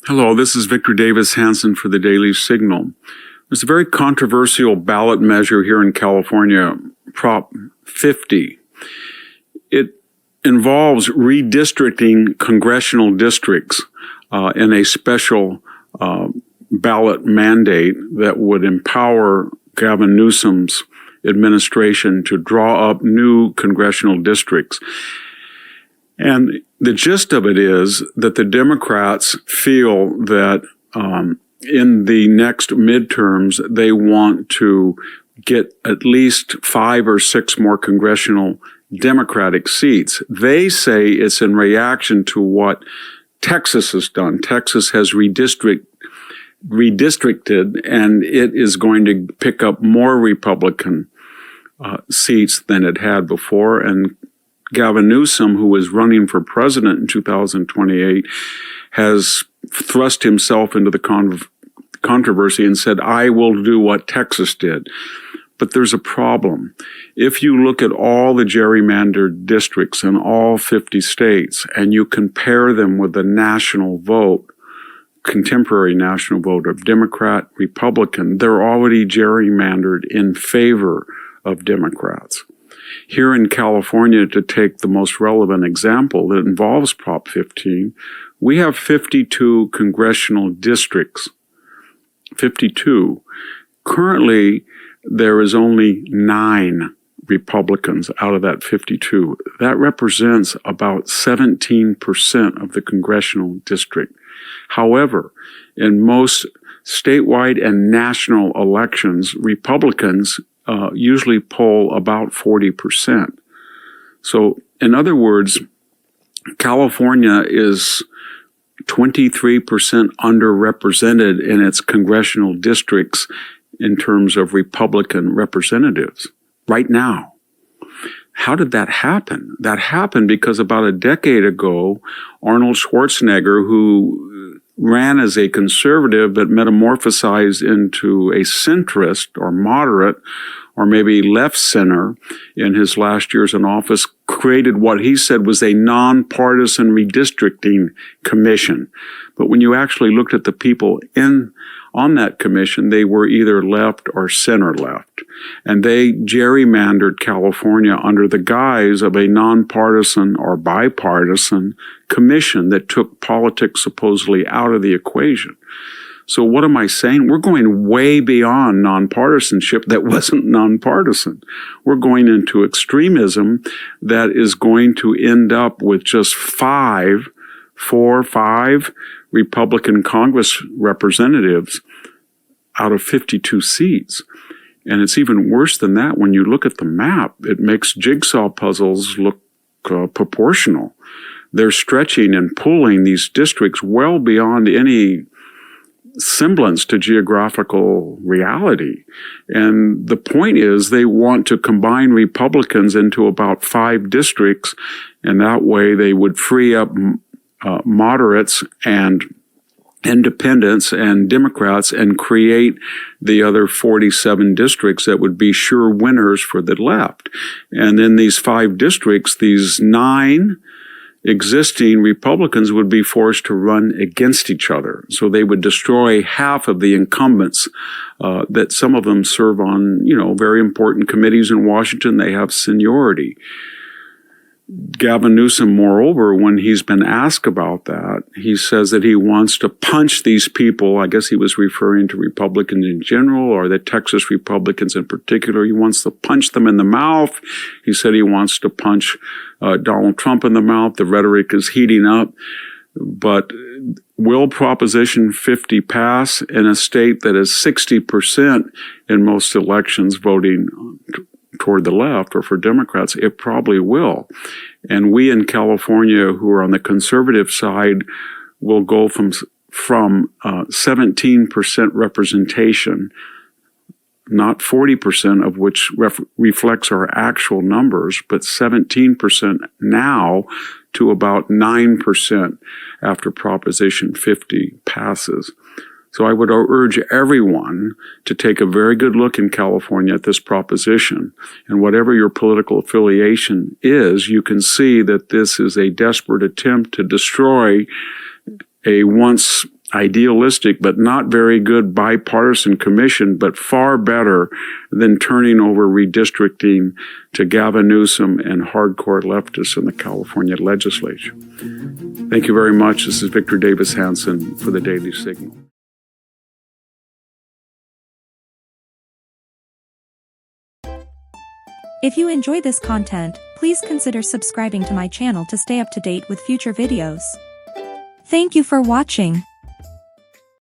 Hello, this is Victor Davis Hanson for the Daily Signal. There's a very controversial ballot measure here in California, Prop 50. It involves redistricting congressional districts in a special ballot mandate that would empower Gavin Newsom's administration to draw up new congressional districts. And the gist of it is that the Democrats feel that in the next midterms, they want to get at least 5 or 6 more congressional Democratic seats. They say it's in reaction to what Texas has done. Texas has redistricted, and it is going to pick up more Republican seats than it had before. And Gavin Newsom, who is running for president in 2028, has thrust himself into the controversy and said, I will do what Texas did. But there's a problem. If you look at all the gerrymandered districts in all 50 states and you compare them with the national vote, contemporary national vote of Democrat, Republican, they're already gerrymandered in favor of Democrats. Here in California, to take the most relevant example that involves Prop 15, we have 52 congressional districts. 52. Currently, there is only 9 Republicans out of that 52. That represents about 17% of the congressional district. However, in most statewide and national elections, Republicans usually poll about 40%. So, in other words, California is 23% underrepresented in its congressional districts in terms of Republican representatives right now. How did that happen? That happened because about a decade ago, Arnold Schwarzenegger, who ran as a conservative but metamorphosized into a centrist or moderate or maybe left center in his last years in office, created what he said was a nonpartisan redistricting commission. But when you actually looked at the people on that commission, they were either left or center left. And they gerrymandered California under the guise of a nonpartisan or bipartisan commission that took politics supposedly out of the equation. So what am I saying? We're going way beyond nonpartisanship that wasn't nonpartisan. We're going into extremism that is going to end up with just 4 or 5 Republican Congress representatives out of 52 seats. And it's even worse than that when you look at the map. It makes jigsaw puzzles look proportional. They're stretching and pulling these districts well beyond any semblance to geographical reality. And the point is they want to combine Republicans into about 5 districts, and that way they would free up moderates and independents and Democrats and create the other 47 districts that would be sure winners for the left. And in these 5 districts, these 9 existing Republicans would be forced to run against each other. So they would destroy half of the incumbents that some of them serve on, very important committees in Washington. They have seniority. Gavin Newsom, moreover, when he's been asked about that, he says that he wants to punch these people. I guess he was referring to Republicans in general, or the Texas Republicans in particular. He wants to punch them in the mouth. He said he wants to punch Donald Trump in the mouth. The rhetoric is heating up. But will Proposition 50 pass in a state that is 60% in most elections voting toward the left or for Democrats? It probably will. And we in California who are on the conservative side will go from 17% representation, not 40% of which reflects our actual numbers, but 17% now to about 9% after Proposition 50 passes. So I would urge everyone to take a very good look in California at this proposition. And whatever your political affiliation is, you can see that this is a desperate attempt to destroy a once idealistic but not very good bipartisan commission, but far better than turning over redistricting to Gavin Newsom and hardcore leftists in the California legislature. Thank you very much. This is Victor Davis Hanson for the Daily Signal. If you enjoy this content, please consider subscribing to my channel to stay up to date with future videos. Thank you for watching.